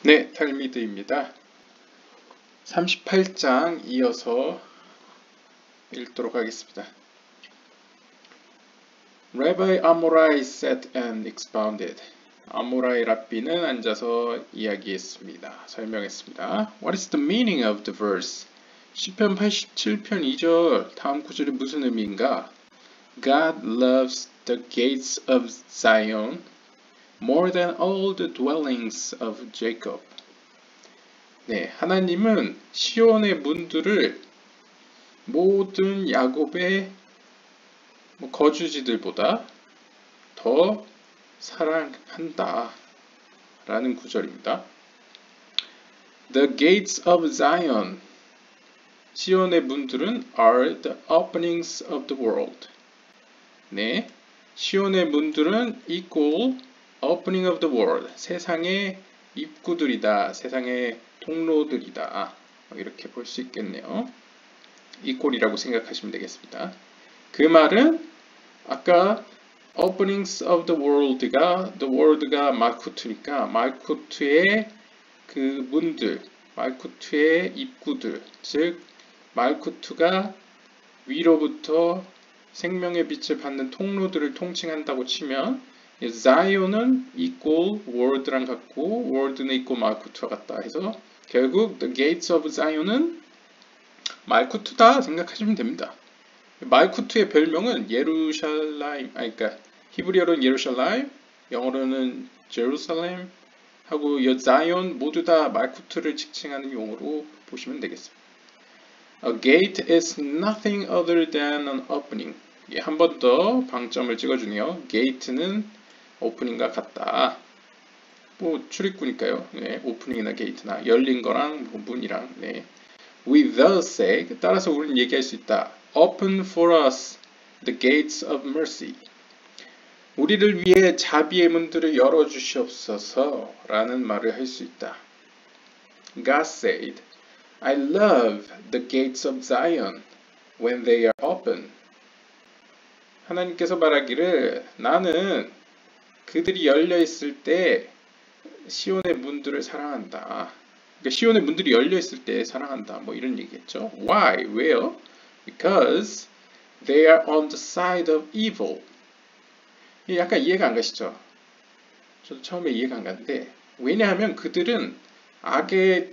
네, 탈미드입니다. 38장 이어서 읽도록 하겠습니다. Rabbi Amorai sat and expounded. 아모라이 랍비는 앉아서 이야기했습니다. 설명했습니다. What is the meaning of the verse? 시편 87편 2절 다음 구절이 무슨 의미인가? God loves the gates of Zion more than all the dwellings of Jacob. 네, 하나님은 시온의 문들을 모든 야곱의 거주지들보다 더 사랑한다 라는 구절입니다. The gates of Zion, 시온의 문들은 are the openings of the world. 네, 시온의 문들은 equal opening of the world, 세상의 입구들이다, 세상의 통로들이다, 이렇게 볼 수 있겠네요. equal이라고 생각하시면 되겠습니다. 그 말은 아까 openings of the world가 the world가 말쿠트니까 말쿠트의 그 문들, 말쿠트의 입구들, 즉 말쿠트가 위로부터 생명의 빛을 받는 통로들을 통칭한다고 치면 자이온은 equal world랑 같고 world는 equal 말쿠트와 같다 해서 결국 the gates of Zion은 말쿠트다 생각하시면 됩니다. 말쿠트의 별명은 예루살렘, 그러니까 히브리어로는 예루살렘, 영어로는 제루살렘 하고 자이온 모두 다 말쿠트를 지칭하는 용어로 보시면 되겠습니다. A gate is nothing other than an opening. 한 번 더 방점을 찍어주네요. gate는 오프닝과 같다. 뭐 출입구니까요. 네, 오프닝이나 게이트나 열린 거랑 문이랑. 네. We thus say, 따라서 우리는 얘기할 수 있다. Open for us the gates of mercy. 우리를 위해 자비의 문들을 열어주시옵소서 라는 말을 할 수 있다. God said, I love the gates of Zion when they are open. 하나님께서 말하기를 나는 그들이 열려 있을 때 시온의 문들을 사랑한다. 그러니까 시온의 문들이 열려 있을 때 사랑한다. 뭐 이런 얘기겠죠. Why? 왜요? Because they are on the side of evil. 약간 이해가 안 가시죠? 저도 처음에 이해가 안 가는데 왜냐하면 그들은 악의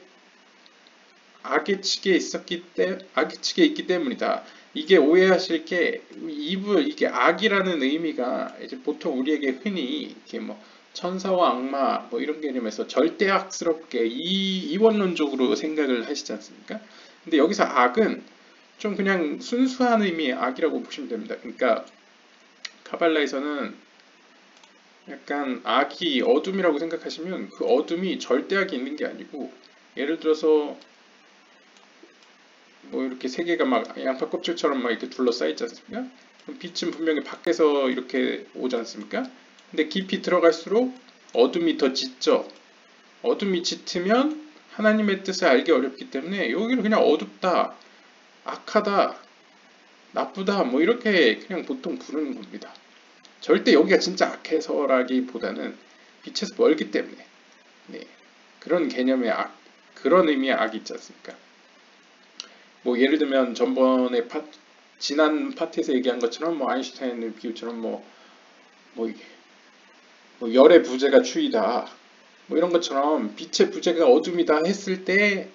측에 있기 때문이다. 이게 오해하실 게 evil, 이게 악이라는 의미가 이제 보통 우리에게 흔히 이렇게 뭐 천사와 악마 뭐 이런 개념에서 절대악스럽게 이원론적으로 생각을 하시지 않습니까? 근데 여기서 악은 좀 그냥 순수한 의미의 악이라고 보시면 됩니다. 그러니까 카발라에서는 약간 악이 어둠이라고 생각하시면 그 어둠이 절대악이 있는 게 아니고 예를 들어서 뭐 이렇게 세 개가 막 양파 껍질처럼 막 이렇게 둘러싸여 있지 않습니까? 빛은 분명히 밖에서 이렇게 오지 않습니까? 근데 깊이 들어갈수록 어둠이 더 짙죠. 어둠이 짙으면 하나님의 뜻을 알기 어렵기 때문에 여기를 그냥 어둡다, 악하다, 나쁘다 뭐 이렇게 그냥 보통 부르는 겁니다. 절대 여기가 진짜 악해서라기보다는 빛에서 멀기 때문에 네, 그런 개념의 악, 그런 의미의 악이 있지 않습니까? 뭐 예를 들면 전번에 지난 파트에서 얘기한 것처럼 뭐 아인슈타인의 비유처럼 뭐 열의 부재가 추위다 뭐 이런 것처럼 빛의 부재가 어둠이다 했을 때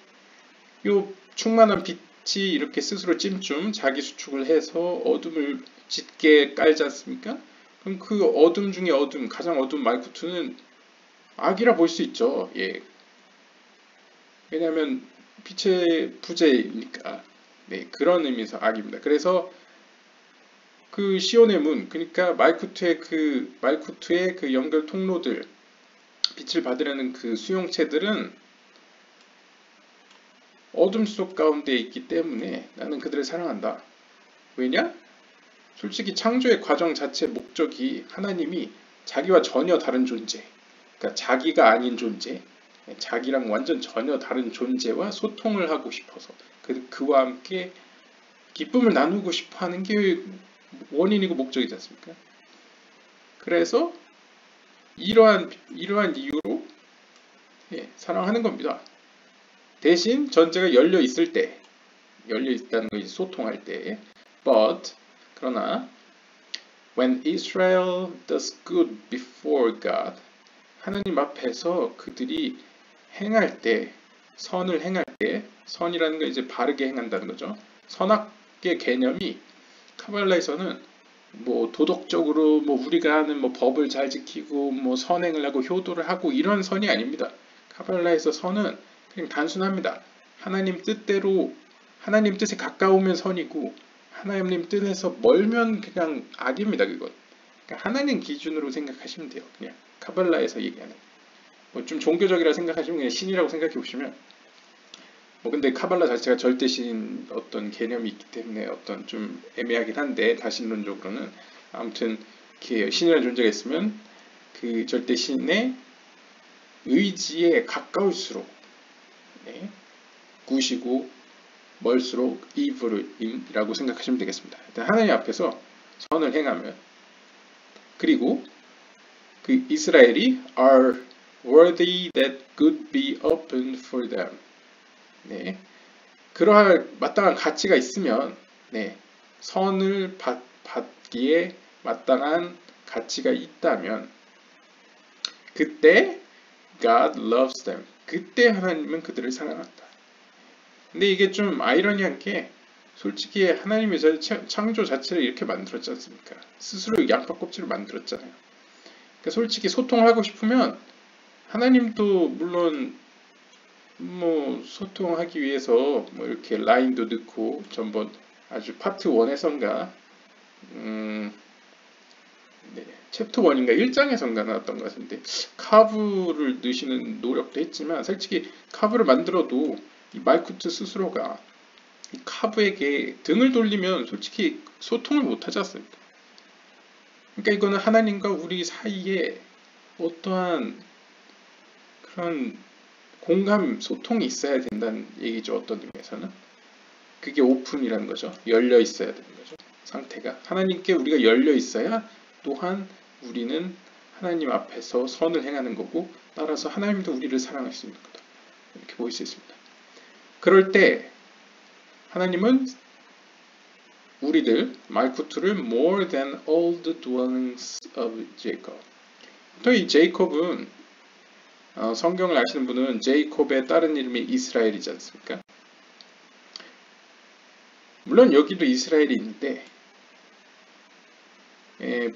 요 충만한 빛이 이렇게 스스로 찜좀 자기 수축을 해서 어둠을 짙게 깔지 않습니까? 그럼 그 어둠 중에 어둠, 가장 어두운 말쿠트는 악이라 볼 수 있죠. 예. 왜냐하면 빛의 부재이니까. 네, 그런 의미에서 악입니다. 그래서 그 시온의 문, 그러니까 말쿠트의 그 연결 통로들, 빛을 받으려는 그 수용체들은 어둠 속 가운데 있기 때문에 나는 그들을 사랑한다. 왜냐? 솔직히 창조의 과정 자체 목적이 하나님이 자기와 전혀 다른 존재, 그러니까 자기가 아닌 존재, 자기랑 완전 전혀 다른 존재와 소통을 하고 싶어서 그와 함께 기쁨을 나누고 싶어 하는 게 원인이고 목적이지 않습니까? 그래서 이러한 이유로 예, 사랑하는 겁니다. 대신 전제가 열려 있을 때, 열려 있다는 거 이제 소통할 때. But 그러나 when Israel does good before God, 하나님 앞에서 그들이 행할 때, 선을 행할 때, 선이라는 건 이제 바르게 행한다는 거죠. 선악의 개념이 카발라에서는 뭐 도덕적으로 뭐 우리가 하는 뭐 법을 잘 지키고 뭐 선행을 하고 효도를 하고 이런 선이 아닙니다. 카발라에서 선은 그냥 단순합니다. 하나님 뜻대로 하나님 뜻에 가까우면 선이고 하나님 뜻에서 멀면 그냥 악입니다. 그건. 그러니까 하나님 기준으로 생각하시면 돼요. 그냥 카발라에서 얘기하는. 뭐 좀 종교적이라 생각하시면 그냥 신이라고 생각해 보시면 뭐 근데 카발라 자체가 절대신 어떤 개념이 있기 때문에 어떤 좀 애매하긴 한데 다신론적으로는 아무튼 이렇게 신이라는 존재가 있으면 그 절대신의 의지에 가까울수록 네, 굿이고 멀수록 evil이라고 생각하시면 되겠습니다. 일단 하나님 앞에서 선을 행하면 그리고 그 이스라엘이 are worthy that good be opened for them. 네, 그러할 마땅한 가치가 있으면 네, 선을 받기에 마땅한 가치가 있다면 그때 God loves them. 그때 하나님은 그들을 사랑한다. 근데 이게 좀 아이러니한 게 솔직히 하나님이 창조 자체를 이렇게 만들었지 않습니까? 스스로 양파 껍질을 만들었잖아요. 그러니까 솔직히 소통하고 싶으면 하나님도 물론 뭐 소통하기 위해서 뭐 이렇게 라인도 넣고 전번 아주 파트 1에선가 네, 챕터 1인가 1장에선가 나왔던 것 같은데 카브를 넣으시는 노력도 했지만 솔직히 카브를 만들어도 이 말쿠트 스스로가 이 카브에게 등을 돌리면 솔직히 소통을 못하지 않습니까? 그러니까 이거는 하나님과 우리 사이에 어떠한 그런 공감, 소통이 있어야 된다는 얘기죠. 어떤 의미에서는. 그게 오픈이라는 거죠. 열려 있어야 되는 거죠. 상태가. 하나님께 우리가 열려 있어야 또한 우리는 하나님 앞에서 선을 행하는 거고 따라서 하나님도 우리를 사랑할 수 있는 거다. 이렇게 보일 수 있습니다. 그럴 때 하나님은 우리들, 말쿠트를 more than all the dwellings of Jacob. 또 이 제이콥은 성경을 아시는 분은 제이콥의 다른 이름이 이스라엘이지 않습니까? 물론 여기도 이스라엘이 있는데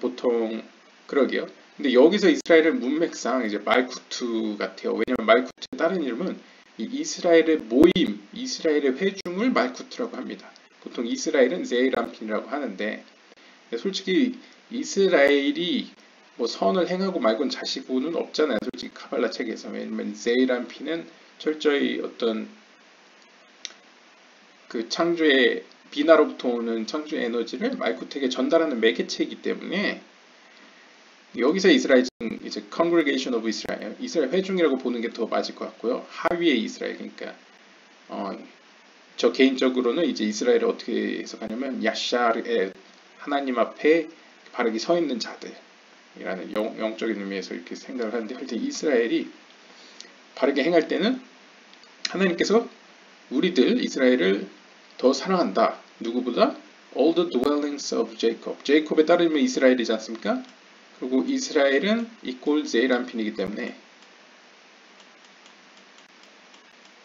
보통 그러게요. 근데 여기서 이스라엘은 문맥상 이제 말쿠트 같아요. 왜냐하면 말쿠트의 다른 이름은 이 이스라엘의 모임, 이스라엘의 회중을 말쿠트라고 합니다. 보통 이스라엘은 제이람핀이라고 하는데 솔직히 이스라엘이 뭐 선을 행하고 말고는 자시고는 없잖아요. 솔직히 카발라 책에서. 왜냐면 제이람핀은 철저히 어떤 그 창조의 비나로부터 오는 창조의 에너지를 말쿠트에게 전달하는 매개체이기 때문에 여기서 이스라엘은 이제 Congregation of Israel, 이스라엘 회중이라고 보는 게 더 맞을 것 같고요. 하위의 이스라엘, 그러니까 저 개인적으로는 이제 이스라엘을 어떻게 해석하냐면 야샤르의 하나님 앞에 바르게 서 있는 자들이라는 영적인 의미에서 이렇게 생각을 하는데 하여튼 이스라엘이 바르게 행할 때는 하나님께서 우리들 이스라엘을 더 사랑한다. 누구보다? All the dwellings of Jacob. 제이콥의 따르면 이스라엘이지 않습니까? 그리고 이스라엘은 이꼴 제이람핀이기 때문에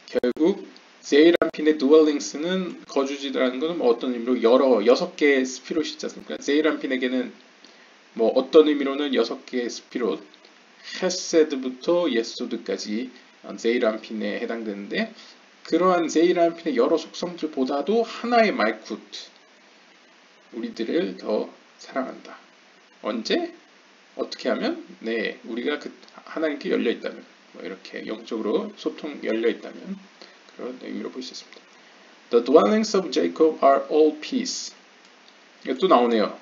결국 제이람핀의 dwellings는 거주지라는 것은 뭐 어떤 의미로 여섯 개의 스피롯이 있지 않습니까? 제이람핀에게는 뭐 어떤 의미로는 6개의 스피롯, 헤세드부터 예소드까지 제이람핀에 해당되는데 그러한 제이람핀의 여러 속성들보다도 하나의 말쿠트, 우리들을 더 사랑한다. 언제? 어떻게 하면? 네, 우리가 하나님께 열려 있다면, 뭐 이렇게 영적으로 소통 열려 있다면 그런 의미로 볼 수 있습니다. The dwellings of Jacob are all peace. 이거 또 나오네요.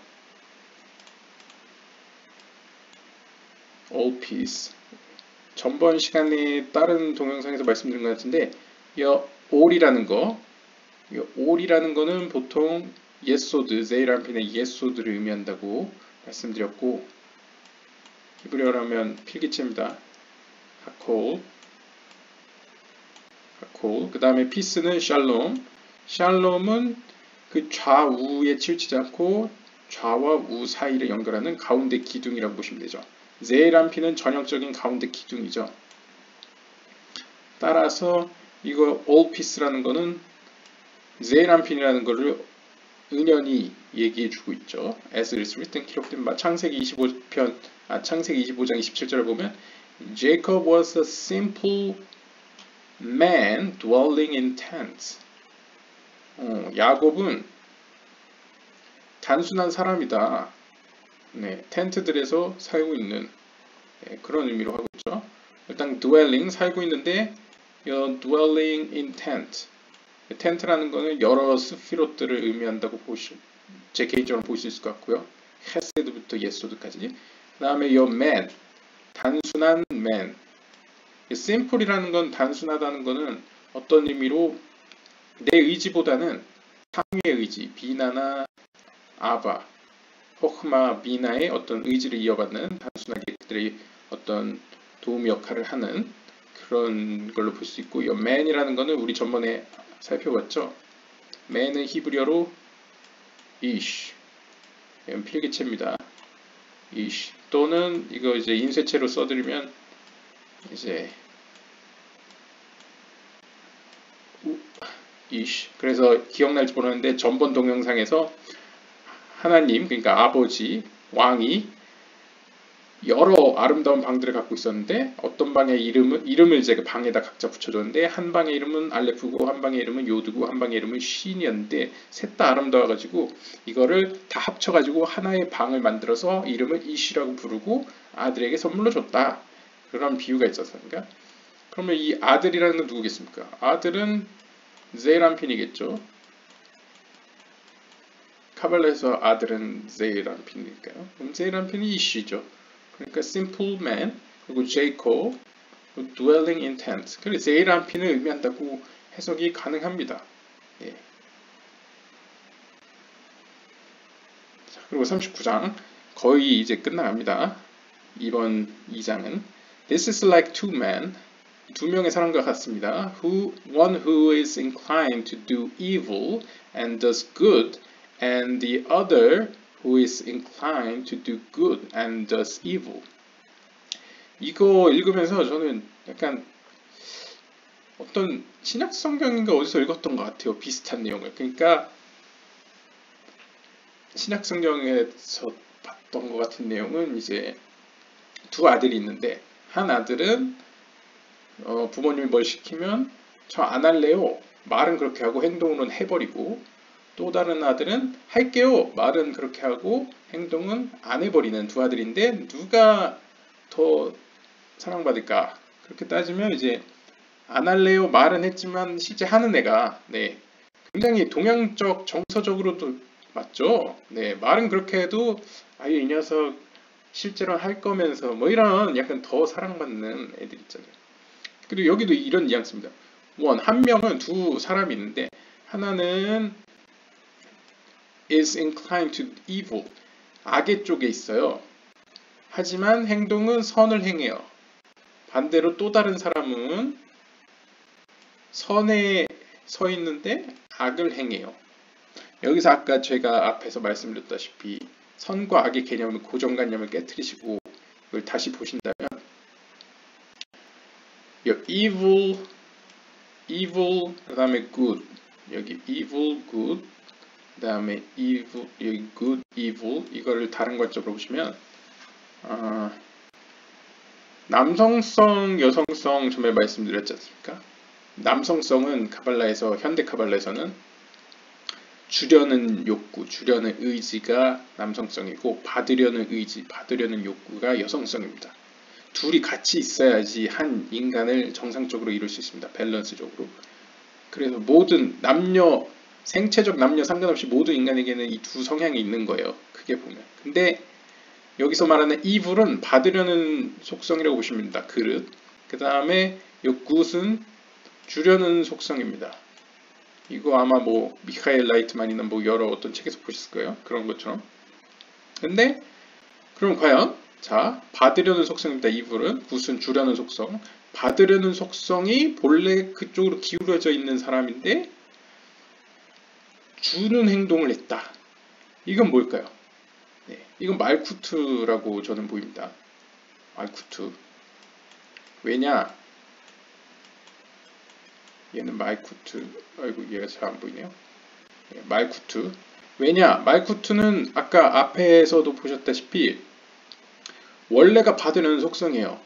all peace. 전번 시간에 다른 동영상에서 말씀드린 것 같은데 이 all이라는 거는 보통 예소드, 제이람핀의 예소드를 의미한다고 말씀드렸고 히브리어로 하면 필기체입니다. 하콜. call. 그 다음에 peace는 shalom. shalom은 그 좌우에 치우치지 않고 좌와 우 사이를 연결하는 가운데 기둥이라고 보시면 되죠. zeranpin은 전형적인 가운데 기둥이죠. 따라서 이거 all peace라는 거는 zeranpin이라는 거를 은연히 얘기해주고 있죠. As it is written, 기록된 바 창세기 25장 27절을 보면 Jacob was a simple man dwelling in tents. 야곱은 단순한 사람이다. 네, 텐트들에서 살고 있는 그런 의미로 하고 있죠. 일단 dwelling, 살고 있는데 You're dwelling in tent. 텐트라는 거는 여러 스피롯들을 의미한다고 제 개인적으로 볼 수 있을 것 같고요. 헤세드부터 예소드까지. 그 다음에 your man, 단순한 man. simple이라는 건 단순하다는 거는 어떤 의미로 내 의지보다는 상위의 의지, 비나나 아바, 호크마, 비나의 어떤 의지를 이어받는 단순하게 그들의 어떤 도움 역할을 하는 그런 걸로 볼 수 있고, your man이라는 거는 우리 전번에 살펴봤죠. man은 히브리어로 ish, 이건 필기체입니다. ish 또는 이거 이제 인쇄체로 써드리면 이제 ish. 그래서 기억날지 모르는데 전번 동영상에서 하나님, 그러니까 아버지, 왕이 여러 아름다운 방들을 갖고 있었는데 어떤 방의 이름을 제가 방에다 각자 붙여줬는데 한 방의 이름은 알레프고 한 방의 이름은 요드고 한 방의 이름은 쉰이었는데 셋 다 아름다워가지고 이거를 다 합쳐가지고 하나의 방을 만들어서 이름을 이시라고 부르고 아들에게 선물로 줬다. 그런 비유가 있었으니까. 그러면 이 아들이라는 건 누구겠습니까? 아들은 zeranpin이겠죠. 카발라에서 아들은 zeranpin일까요? 그럼 zeranpin이 이시죠. 그러니까 simple man, 그리고 Jacob, dwelling in tent. 그리고 zeranpin을 의미한다고 해석이 가능합니다. 예. 자, 그리고 39장 거의 이제 끝나갑니다. 이번 2장은 This is like two men, 두 명의 사람과 같습니다. One who is inclined to do evil and does good, and the other who is inclined to do good and does evil. 이거 읽으면서 저는 약간 어떤 신약 성경인가 어디서 읽었던 것 같아요. 비슷한 내용을. 그러니까 신약 성경에서 봤던 것 같은 내용은 이제 두 아들이 있는데 한 아들은 부모님이 뭘 시키면 저 안 할래요. 말은 그렇게 하고 행동으로는 해버리고, 또 다른 아들은 할게요. 말은 그렇게 하고 행동은 안 해버리는 두 아들인데 누가 더 사랑받을까? 그렇게 따지면 이제 안 할래요. 말은 했지만 실제 하는 애가 굉장히 동양적 정서적으로도 맞죠. 말은 그렇게 해도 아유 이 녀석 실제로 할 거면서 뭐 이런 약간 더 사랑받는 애들 있잖아요. 그리고 여기도 이런 뉘앙스입니다. 한 명은 두 사람이 있는데 하나는 is inclined to evil, 악의 쪽에 있어요. 하지만 행동은 선을 행해요. 반대로 또 다른 사람은 선에 서 있는데 악을 행해요. 여기서 아까 제가 앞에서 말씀드렸다시피 선과 악의 개념을 고정관념을 깨트리시고 이걸 다시 보신다면 evil, 그 다음에 good, 여기 evil, good, 그 다음에 evil, 여기 good, evil, 이거를 다른 관점으로 보시면 남성성, 여성성 전에 말씀드렸지 않습니까? 남성성은 카발라에서, 현대 카발라에서는 주려는 욕구, 주려는 의지가 남성성이고 받으려는 의지, 받으려는 욕구가 여성성입니다. 둘이 같이 있어야지 한 인간을 정상적으로 이룰 수 있습니다. 밸런스적으로. 그래서 모든 남녀, 생체적 남녀 상관없이 모든 인간에게는 이 두 성향이 있는 거예요. 크게 보면. 근데 여기서 말하는 evil은 받으려는 속성이라고 보시면 됩니다. 그릇. 그 다음에 이 gut은 주려는 속성입니다. 이거 아마 뭐 미카엘 라이트만이나 뭐 여러 어떤 책에서 보셨을 거예요. 그런 것처럼. 근데 그럼 과연 자, 받으려는 속성입니다. evil은 굿은 주려는 속성. 받으려는 속성이 본래 그쪽으로 기울어져 있는 사람인데 주는 행동을 했다. 이건 뭘까요? 네, 이건 말쿠트라고 저는 보입니다. 말쿠트. 왜냐? 얘는 말쿠트. 아이고, 얘가 잘 안 보이네요. 네, 말쿠트. 왜냐? 말쿠트는 아까 앞에서도 보셨다시피 원래가 받으려는 속성이에요.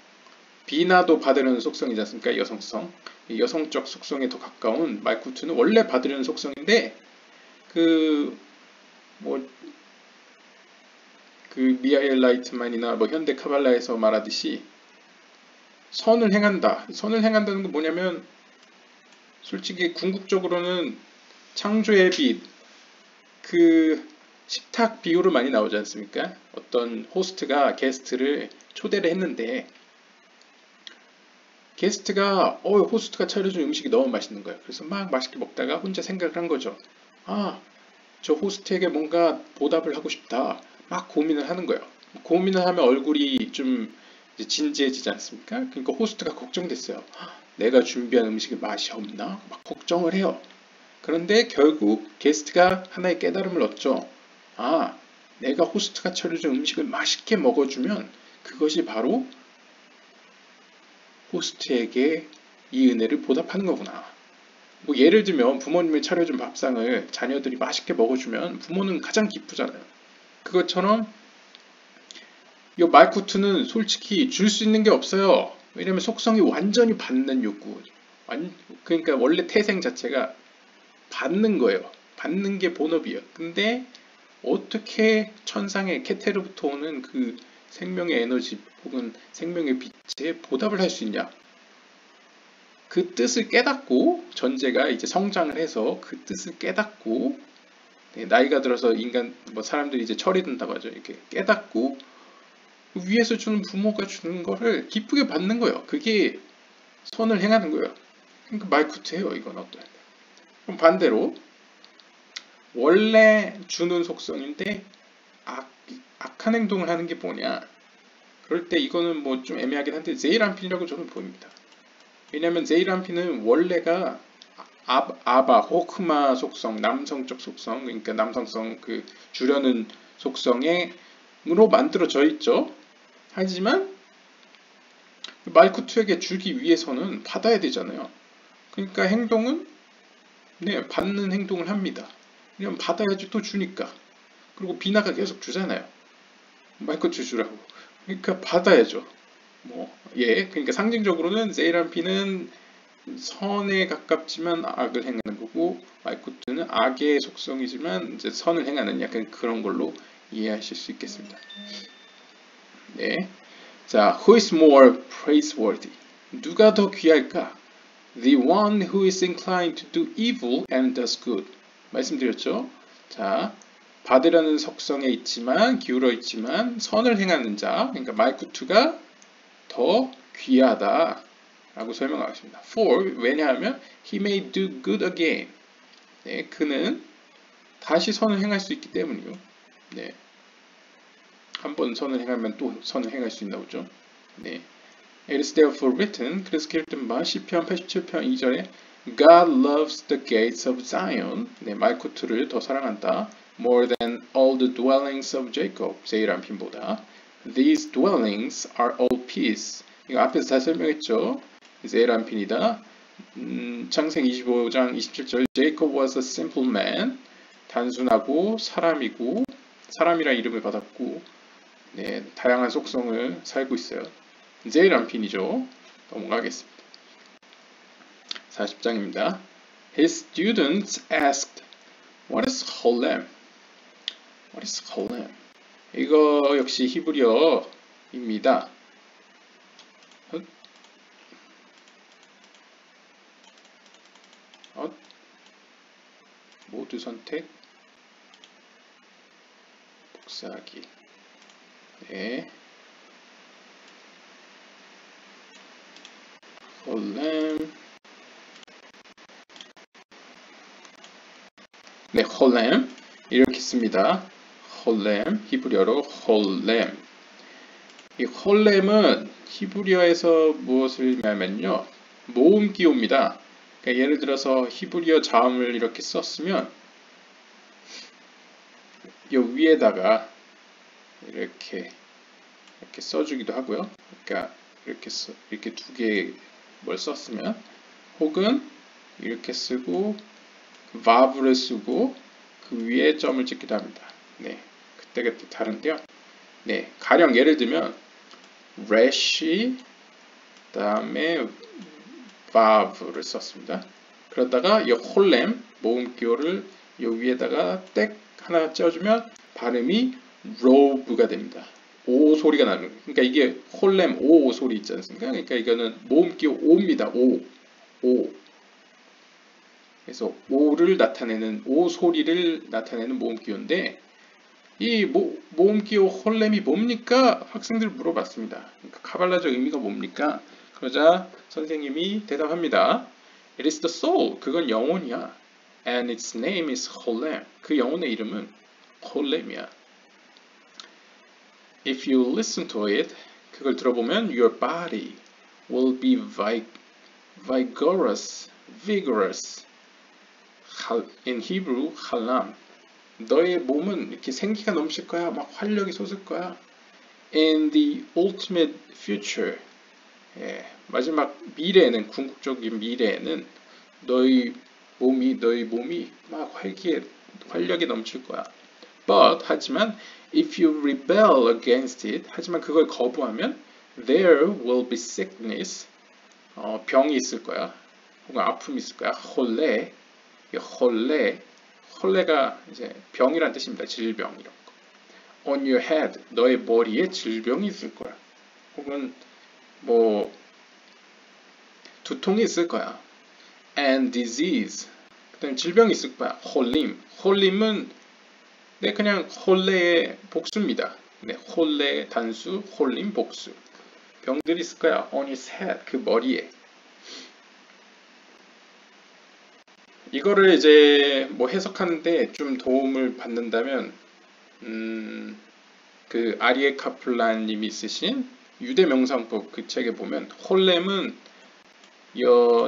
비나도 받으려는 속성이지 않습니까? 여성성. 여성적 속성에 더 가까운 말쿠트는 원래 받으려는 속성인데 그 미하엘 라이트만이나 현대 카발라에서 말하듯이 선을 행한다. 선을 행한다는 건 뭐냐면 솔직히 궁극적으로는 창조의 빛, 그 식탁 비유로 많이 나오지 않습니까? 어떤 호스트가 게스트를 초대를 했는데 게스트가 호스트가 차려준 음식이 너무 맛있는 거예요. 그래서 막 맛있게 먹다가 혼자 생각을 한 거죠. 아, 저 호스트에게 뭔가 보답을 하고 싶다. 막 고민을 하는 거예요. 고민을 하면 얼굴이 좀 이제 진지해지지 않습니까? 그러니까 호스트가 걱정됐어요. 내가 준비한 음식에 맛이 없나? 막 걱정을 해요. 그런데 결국 게스트가 하나의 깨달음을 얻죠. 아, 내가 호스트가 차려준 음식을 맛있게 먹어주면 그것이 바로 호스트에게 이 은혜를 보답하는 거구나. 뭐 예를 들면 부모님이 차려준 밥상을 자녀들이 맛있게 먹어주면 부모는 가장 기쁘잖아요. 그것처럼 이 말쿠트는 솔직히 줄 수 있는 게 없어요. 왜냐면 속성이 완전히 받는 욕구. 그러니까 원래 태생 자체가 받는 거예요. 받는 게 본업이에요. 근데 어떻게 천상의 케테르부터 오는 그 생명의 에너지 혹은 생명의 빛에 보답을 할 수 있냐? 그 뜻을 깨닫고 전제가 이제 성장을 해서 그 뜻을 깨닫고 나이가 들어서 인간 사람들이 이제 철이 든다고 하죠. 이렇게 깨닫고 위에서 주는 부모가 주는 거를 기쁘게 받는 거예요. 그게 선을 행하는 거예요. 그러니까 말쿠트예요. 이건 어떤. 그럼 반대로 원래 주는 속성인데 악한 행동을 하는 게 뭐냐? 그럴 때 이거는 뭐 좀 애매하긴 한데 제이란핀이라고 저는 보입니다. 왜냐하면 제이란핀은 원래가 아바, 호크마 속성, 남성적 속성, 그러니까 남성성 그 주려는 속성으로 만들어져 있죠. 하지만 말쿠트에게 주기 위해서는 받아야 되잖아요. 그러니까 행동은 받는 행동을 합니다. 왜냐면 받아야지 또 주니까. 그리고 비나가 계속 주잖아요. 말쿠트 주라고. 그러니까 받아야죠. 그러니까 상징적으로는 세이란피는 선에 가깝지만 악을 행하는 거고 말쿠트는 악의 속성이지만 이제 선을 행하는 약간 그런 걸로 이해하실 수 있겠습니다. 네. 자, who is more praiseworthy? 누가 더 귀할까? The one who is inclined to do evil and does good. 말씀드렸죠? 자, 받으려는 속성에 있지만 기울어 있지만 선을 행하는 자, 그러니까 말쿠트가 더 귀하다 라고 설명하겠습니다. For, 왜냐하면 he may do good again. 네, 그는 다시 선을 행할 수 있기 때문이요. 네, 한 번 선을 행하면 또 선을 행할 수 있나 보죠. 네. It is therefore written, 그래서 기록된 바 시편 87편 2절에 God loves the gates of Zion. 네, 말쿠트를 더 사랑한다. More than all the dwellings of Jacob. 세이란핀보다. These dwellings are all peace. 이거 앞에서 다 설명했죠. 세이란핀이다. 창세기 25장 27절 Jacob was a simple man. 단순하고 사람이고 사람이라 이름을 받았고 네, 다양한 속성을 살고 있어요. 제이란핀이죠. 넘어가겠습니다. 40장입니다. His students asked, What is Holem? What is Holem? 이거 역시 히브리어입니다. 모두 선택 복사하기. 네. 홀렘. 네, 홀렘. 이렇게 씁니다. 홀렘. 히브리어로 홀렘. 이 홀렘은 히브리어에서 무엇을 의미하면요, 모음 기호입니다. 그러니까 예를 들어서 히브리어 자음을 이렇게 썼으면 이 위에다가 이렇게 써주기도 하고요. 그러니까 이렇게 두 개 뭘 썼으면, 혹은 이렇게 쓰고 vav를 쓰고 그 위에 점을 찍기도 합니다. 네, 그때그때 다른데요. 네, 가령 예를 들면 rashi 다음에 vav를 썼습니다. 그러다가 이 홀렘 모음 기호를 이 위에다가 땡 하나 쪄주면 발음이 robe가 됩니다. 오 소리가 나는, 그러니까 이게 홀렘 오 소리 있지 않습니까? 그러니까 이거는 모음 기호 오입니다. 오. 그래서 오를 나타내는, 오 소리를 나타내는 모음 기호인데, 이 모음 기호 홀렘이 뭡니까? 학생들 물어봤습니다. 그러니까 카발라적 의미가 뭡니까? 그러자 선생님이 대답합니다. It is the soul. 그건 영혼이야. And its name is 홀렘. 그 영혼의 이름은 홀렘이야. If you listen to it, 그걸 들어보면 your body will be vigorous. In Hebrew, hallam. 너의 몸은 이렇게 생기가 넘칠 거야. 막 활력이 솟을 거야. In the ultimate future, 예, 마지막 미래에는, 궁극적인 미래에는 너의 몸이 막 활력이 넘칠 거야. But, 하지만 if you rebel against it, 하지만 그걸 거부하면 there will be sickness, 병이 있을 거야. 혹은 아픔이 있을 거야. 홀레가 이제 병이란 뜻입니다. 질병 이런 거. On your head, 너의 머리에 질병이 있을 거야. 혹은 뭐 두통이 있을 거야. And disease, 그다음에 질병이 있을 거야. 홀림은 네, 그냥 홀레의 복수입니다. 네, 홀레 단수, 홀림 복수. 병들이 있을 거야. On his head, 그 머리에. 이거를 이제 뭐 해석하는데 좀 도움을 받는다면, 그 아리에 카플란님이 쓰신 유대 명상법 그 책에 보면 홀렘은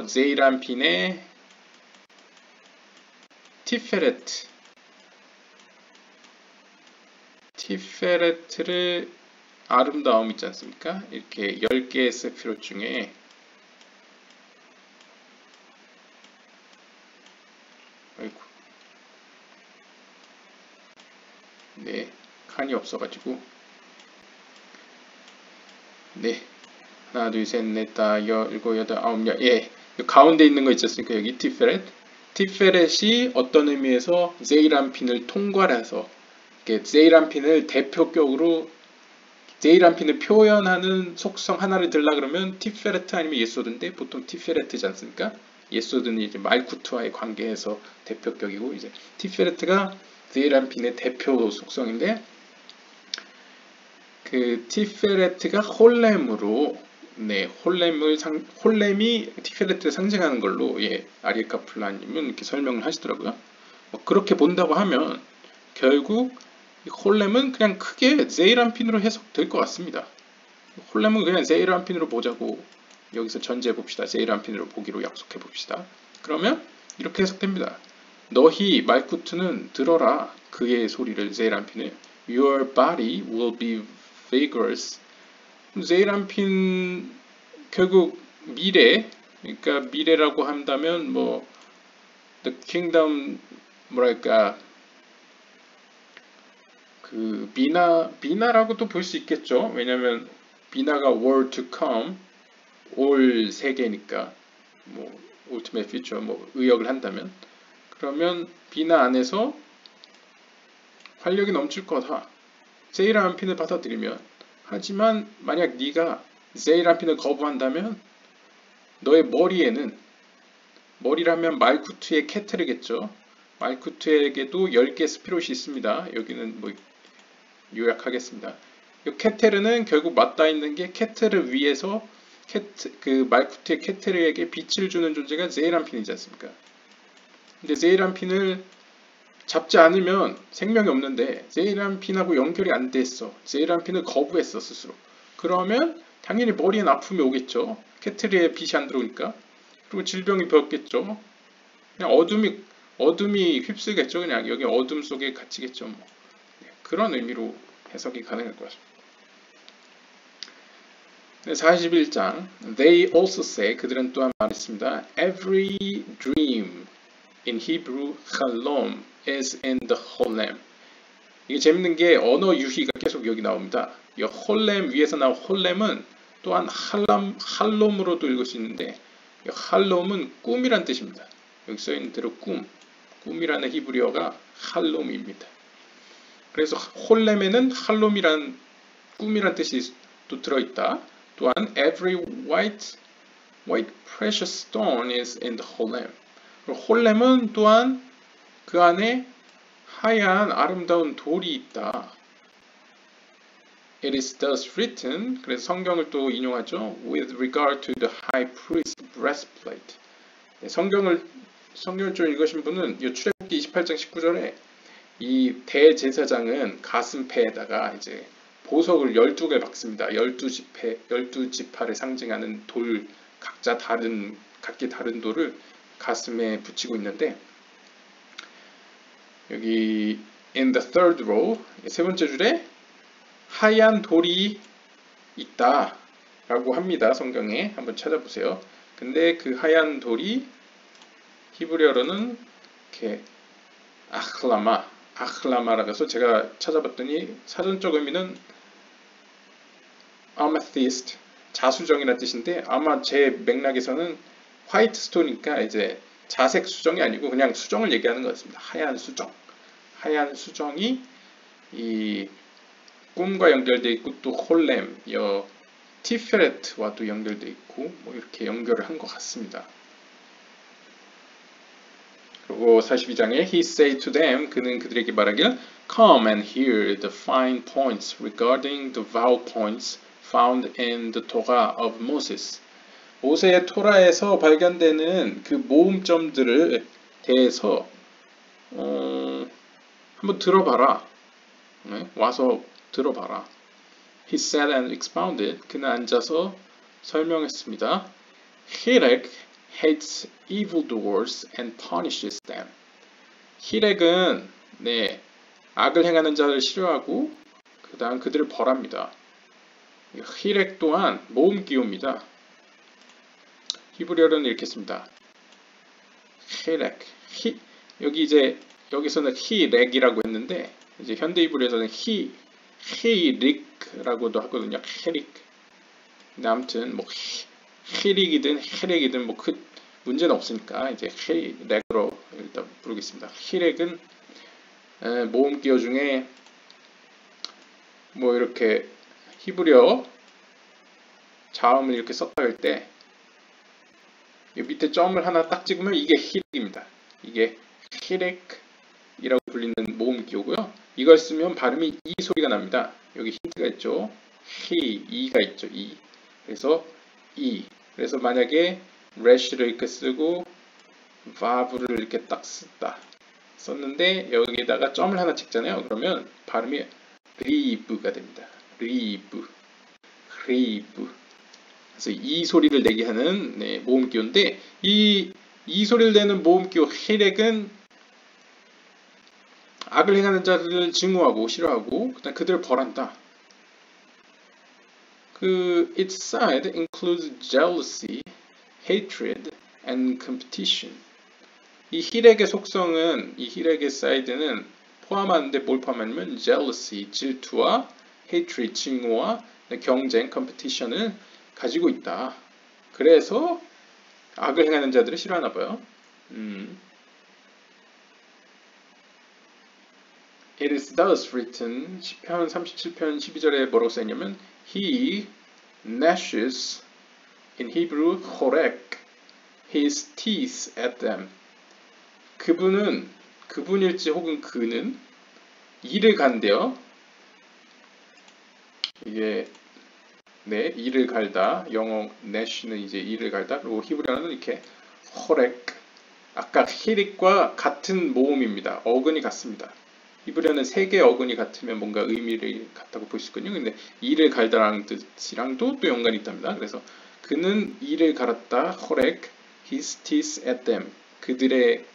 제이란핀의 티페레트를 아름다움 있지 않습니까? 이렇게 10개의 세피롯 중에 네, 칸이 없어가지고 네, 하나 둘셋넷 다 일곱 여덟 아홉 열, 예, 가운데 있는 거 있지 않습니까? 여기 티페렛이 어떤 의미에서 제이란핀을 통괄해서 제이란핀을 대표격으로 제이란핀을 표현하는 속성 하나를 들라 그러면 티페레트 아니면 예소드인데 보통 티페레트지 않습니까? 예소드는 이제 말쿠트와의 관계에서 대표격이고, 이제 티페레트가 제이란핀의 대표 속성인데, 그 티페레트가 홀렘으로, 네, 홀렘이 티페레트를 상징하는 걸로, 예, 아리에 카플란님은 이렇게 설명을 하시더라고요. 그렇게 본다고 하면 결국 홀렘은 그냥 크게 제이란핀으로 해석될 것 같습니다. 홀렘은 그냥 제이란핀으로 보자고 여기서 전제해 봅시다. 제이란핀으로 보기로 약속해 봅시다. 그러면 이렇게 해석됩니다. 너희 말쿠트는 들어라 그의 소리를, 제이란핀을. Your body will be vigorous. 제이란핀 결국 미래, 그러니까 미래라고 한다면 뭐 the kingdom, 뭐랄까, 그 비나라고도 볼 수 있겠죠. 왜냐면 비나가 world to come, 올 세계니까, 뭐 ultimate future, 뭐 의역을 한다면, 그러면 비나 안에서 활력이 넘칠 거다. 제이란핀을 받아들이면. 하지만 만약 네가 제이란핀을 거부한다면 너의 머리에는, 머리라면 말쿠트의 케테르겠죠. 말쿠트에게도 10개 스피롯이 있습니다. 여기는 뭐 요약하겠습니다. 이 케테르는 결국 맞닿아 있는 게, 케테르 위에서 그 말쿠트의 케테르에게 빛을 주는 존재가 제이란핀이지 않습니까? 근데 제이란핀을 잡지 않으면 생명이 없는데 제이란핀하고 연결이 안 됐어. 제이란핀을 거부했어 스스로. 그러면 당연히 머리엔 아픔이 오겠죠. 캐트리에 빛이 안 들어오니까. 그리고 질병이 배었겠죠. 그냥 어둠이 휩쓸겠죠. 그냥 여기 어둠 속에 갇히겠죠. 뭐. 그런 의미로 해석이 가능할 것 같습니다. 41장 They also say 그들은 또한 말했습니다. Every dream in Hebrew halom is in the holem. 이게 재밌는 게 언어 유희가 계속 여기 나옵니다. 이 홀렘 위에서 나온 홀렘은 또한 할롬으로도 읽을 수 있는데 이 할롬은 꿈이란 뜻입니다. 여기 써있는 대로 꿈이라는 히브리어가 할롬입니다. 그래서 홀렘에는 할롬이란 꿈이란 뜻이 또 들어있다. 또한 every white precious stone is in the holem. 홀렘은 또한 그 안에 하얀 아름다운 돌이 있다. It is thus written. 그래서 성경을 또 인용하죠. With regard to the high priest breastplate. 성경을 좀 읽으신 분은 이 출애굽기 28장 19절에 이 대제사장은 가슴패에다가 이제 보석을 12개 박습니다. 12지파를 상징하는 돌, 각기 다른 돌을 가슴에 붙이고 있는데 여기 in the third row 세 번째 줄에 하얀 돌이 있다 라고 합니다. 성경에 한번 찾아보세요. 근데 그 하얀 돌이 히브리어로는 이렇게 아클라마라고 해서 제가 찾아봤더니 사전적 의미는 amethyst, 자수정이라는 뜻인데 아마 제 맥락에서는 화이트 스톤이니까 이제 자색 수정이 아니고 그냥 수정을 얘기하는 것 같습니다. 하얀 수정이 이 꿈과 연결되어 있고 또 홀렘, 티페레트와 또 연결되어 있고 뭐 이렇게 연결을 한 것 같습니다. 그리고 42장에 He said to them, 그는 그들에게 말하길 Come and hear the fine points regarding the vow points found in the Torah of Moses. 모세의 토라에서 발견되는 그 모음점들을 대해서 한번 들어봐라. 네? 와서 들어봐라. He sat and expounded. 그는 앉아서 설명했습니다. Hirek hates evildoers and punishes them. 히렉은 악을 행하는 자를 싫어하고 그 다음 그들을 벌합니다. 히렉 또한 모음 기호입니다. 히브리어로는 이렇게 씁니다. 히렉, 여기서는 히렉이라고 했는데 이제 현대 히브리어에서는 히릭라고도 하거든요. 히릭. 근데 아무튼 뭐 히릭이든 히렉이든 뭐 그 문제는 없으니까 이제 히렉으로 일단 부르겠습니다. 히렉은 모음 기호 중에 뭐 이렇게 히브리어 자음을 이렇게 썼다 할 때 밑에 점을 하나 딱 찍으면 이게 히렉입니다. 이게 히렉이라고 불리는 모음 기호고요. 이걸 쓰면 발음이 이 소리가 납니다. 여기 힌트가 있죠. 이가 있죠. 이. 그래서 이. 그래서 만약에 래쉬를 이렇게 쓰고 바브를 이렇게 딱 썼는데 여기에다가 점을 하나 찍잖아요. 그러면 발음이 리브가 됩니다. 리브. 그래서 이 소리를 내게 하는 모음 기호인데 이 소리를 내는 모음 기호 히렉은 악을 행하는 자들을 증오하고 싫어하고 그다음 그들을 벌한다. Its side includes jealousy, hatred, and competition. 이 히렉의 속성은 이 히렉의 사이드는 포함하는데 뭘 포함하냐면 jealousy, 질투와 hatred, 증오와 경쟁, competition을 가지고 있다. 그래서 악을 행하는 자들을 싫어하나 봐요. It is thus written. 시편 37편 12절에 뭐라고 써있냐면 He gnashes in Hebrew horek his teeth at them. 그분일지 혹은 그는 이를 간대요. 이게 이를 갈다. 영어 gnash는 이제 이를 갈다. 그리고 히브리어는 이렇게 horek. 아까 히릭과 같은 모음입니다. 어근이 같습니다. 히브리어는 세 개의 어근이 같으면 뭔가 의미를 같다고 볼 수 있거든요. 근데 이를 갈다라는 뜻이랑도 또 연관이 있답니다. 그래서 그는 이를 갈았다. 호렉 his teeth at them. 그들의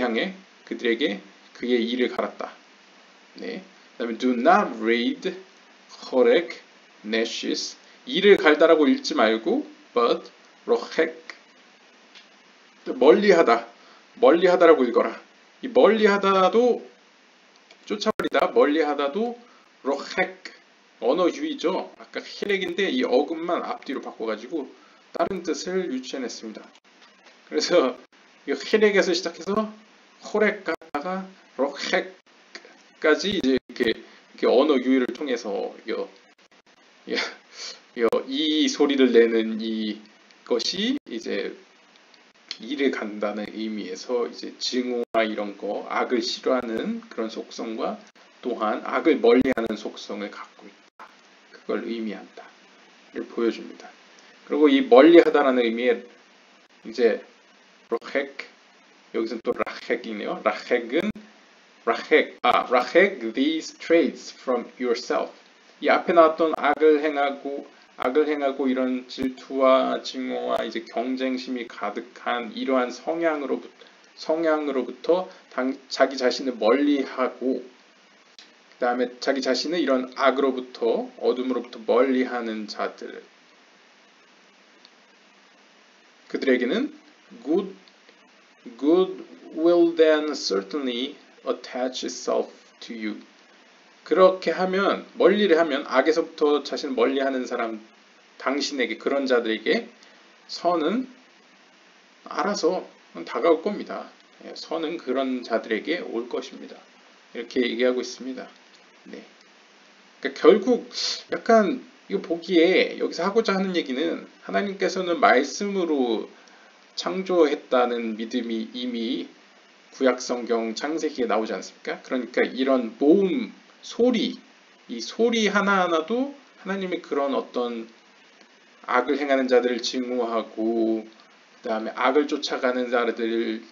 향해 그들에게 그의 이를 갈았다. 네. 그다음에 do not read 호렉 lashes. 이를 갈다라고 읽지 말고 but 로헥 멀리하다라고 읽어라. 이 멀리하다도 쫓아버리다 멀리하다도 로헥 언어 유의죠. 아까 히렉인데 이 어근만 앞뒤로 바꿔가지고 다른 뜻을 유추해냈습니다. 그래서 이 히렉에서 시작해서 호렉 가다가 로헥까지 이제 이렇게 언어 유의를 통해서 이 소리를 내는 이것이 이제 이를 간다는 의미에서 이제 증오와 이런 거, 악을 싫어하는 그런 속성과 또한 악을 멀리하는 속성을 갖고 있다. 그걸 의미한다를 보여줍니다. 그리고 이 멀리하다라는 의미의 이제 로헥 여기서 또 라헥이네요. 라헥 these traits from yourself. 이 앞에 나왔던 악을 행하고 이런 질투와 증오와 이제 경쟁심이 가득한 이러한 성향으로부터 자기 자신을 멀리하고 그 다음에 자기 자신을 이런 악으로부터 어둠으로부터 멀리하는 자들 그들에게는 good will then certainly attach itself to you. 그렇게 하면 멀리를 하면 악에서부터 자신을 멀리하는 사람 당신에게 그런 자들에게 선은 알아서 다가올 겁니다. 선은 그런 자들에게 올 것입니다. 이렇게 얘기하고 있습니다. 네. 그러니까 결국 약간 이거 보기에 여기서 하고자 하는 얘기는 하나님께서는 말씀으로 창조했다는 믿음이 이미 구약성경 창세기에 나오지 않습니까? 그러니까 이런 모음 이 소리 하나하나도 하나님의 그런 어떤 악을 행하는 자들을 증오하고 그 다음에 악을 쫓아가는 자들을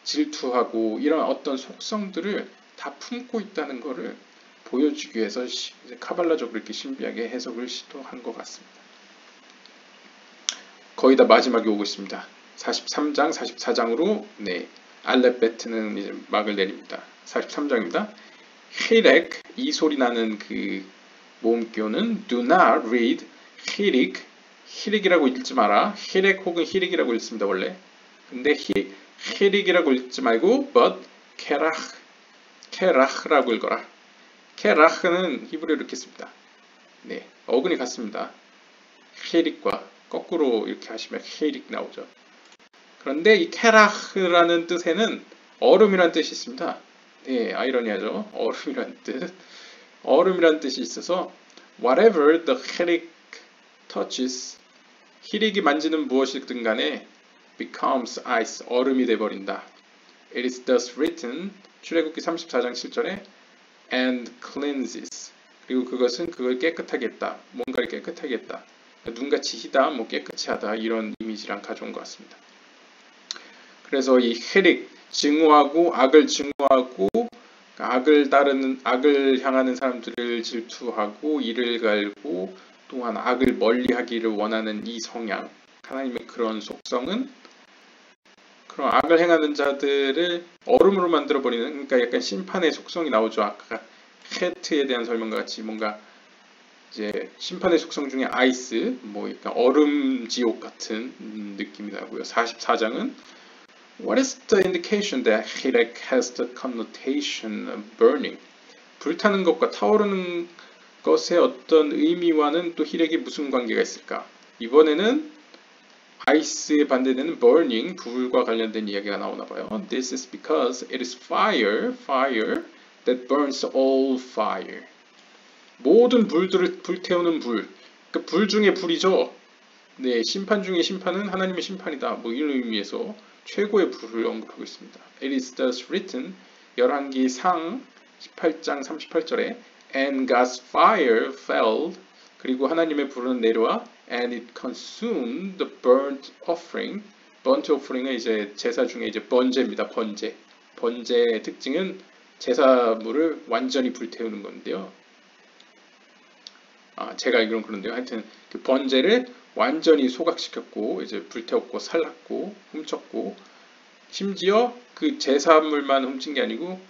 질투하고 이런 어떤 속성들을 다 품고 있다는 것을 보여주기 위해서 카발라적으로 이렇게 신비하게 해석을 시도한 것 같습니다. 거의 다 마지막에 오고 있습니다. 43장, 44장으로 알렙베트는 이제 막을 내립니다. 43장입니다. 히렉 이 소리 나는 그 모음교는 do not read 히릭이라고 읽지 마라. 히렉 혹은 히릭이라고 읽습니다 원래. 근데 히릭이라고 읽지 말고 but 케라흐라고 읽어라. 케라흐는 히브리어로 이렇게 씁니다. 네, 어근이 같습니다. 히릭과 거꾸로 이렇게 하시면 히릭 나오죠. 그런데 이 케라흐라는 뜻에는 얼음이라는 뜻이 있습니다. 네, 아이러니하죠. 얼음이라는 뜻이 있어서 whatever the hirik touches 히릭이 만지는 무엇이든 간에 becomes ice 얼음이 돼버린다. It is thus written 출애굽기 34장 7절에 and cleanses 그리고 그걸 깨끗하게 했다. 뭔가를 깨끗하게 했다. 눈같이 희다, 깨끗이 하다 이런 이미지랑 가져온 것 같습니다. 그래서 이 히릭 증오하고 악을 증오하고 악을 향하는 사람들을 질투하고 이를 갈고 또한 악을 멀리하기를 원하는 이 성향 하나님의 그런 속성은 그런 악을 행하는 자들을 얼음으로 만들어버리는 그러니까 약간 심판의 속성이 나오죠. 아까 헤트에 대한 설명과 같이 뭔가 이제 심판의 속성 중에 아이스 약간 얼음 지옥 같은 느낌이 나고요. 44장은 What is the indication that Hirek has the connotation of burning? 불타는 것과 타오르는 것의 어떤 의미와는 또 히렉이 무슨 관계가 있을까? 이번에는 아이스에 반대되는 burning, 불과 관련된 이야기가 나오나 봐요. This is because it is fire that burns all fire. 모든 불들을 불태우는 불. 그러니까 불 중에 불이죠. 네, 심판 중에 심판은 하나님의 심판이다. 이런 의미에서 최고의 불을 언급하고 있습니다. It is thus written 열왕기 상 18장 38절에 And God's fire fell 그리고 하나님의 불은 내려와 And it consumed the burnt offering burnt offering은 이제 제사 중에 이제 번제입니다. 번제의 특징은 제사물을 완전히 불태우는 건데요. 제가 알기로는 그런데요. 하여튼 그 번제를 완전히 소각시켰고 이제 불태웠고 살랐고 훔쳤고 심지어 그 제사물만 훔친 게 아니고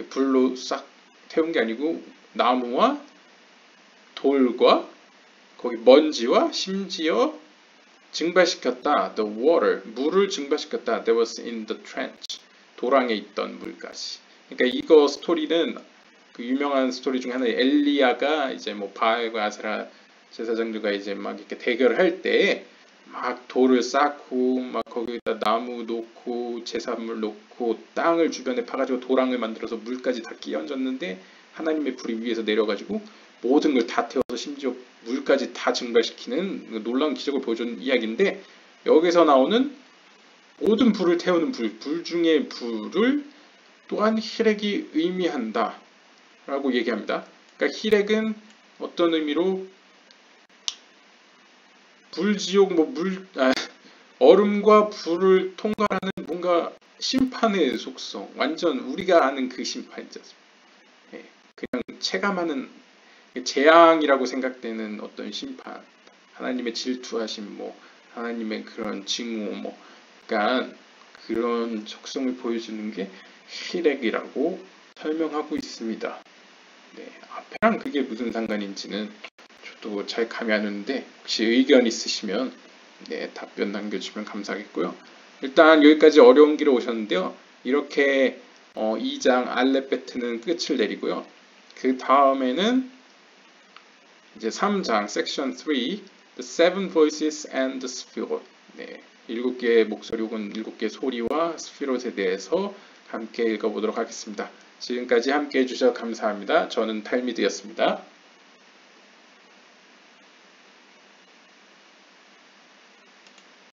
불로 싹 태운 게 아니고 나무와 돌과 거기 먼지와 심지어 증발시켰다. The water, 물을 증발시켰다. That was in the trench. 도랑에 있던 물까지. 그러니까 이거 스토리는 그 유명한 스토리 중에 하나의 엘리야가 이제 뭐 바알과 아세라 제사장들과 이제 막 이렇게 대결을 할 때 막 돌을 쌓고 막 거기다 나무 놓고 제사물 놓고 땅을 주변에 파가지고 도랑을 만들어서 물까지 다 끼얹었는데 하나님의 불이 위에서 내려가지고 모든 걸 다 태워서 심지어 물까지 다 증발시키는 놀라운 기적을 보여준 이야기인데 여기서 나오는 모든 불을 태우는 불 중에 불을 또한 히렉이 의미한다 라고 얘기합니다. 그러니까 히렉은 어떤 의미로 불지옥 얼음과 불을 통과하는 뭔가 심판의 속성, 완전 우리가 아는 그 심판이지 않습니까? 그냥 체감하는 재앙이라고 생각되는 어떤 심판, 하나님의 질투하심, 하나님의 그런 징후, 그러니까 그런 속성을 보여주는 게 히렉이라고 설명하고 있습니다. 네, 앞에랑 그게 무슨 상관인지는 저도 잘 감이 안 오는데 혹시 의견 있으시면 답변 남겨주시면 감사하겠고요. 일단 여기까지 어려운 길을 오셨는데요. 이렇게 2장 알렙베트는 끝을 내리고요. 그 다음에는 이제 3장 섹션 3 The Seven Voices and the Spherot 7개의 목소리 혹은 7개의 소리와 스피롯에 대해서 함께 읽어보도록 하겠습니다. 지금까지 함께 해주셔서 감사합니다. 저는 탈미드였습니다.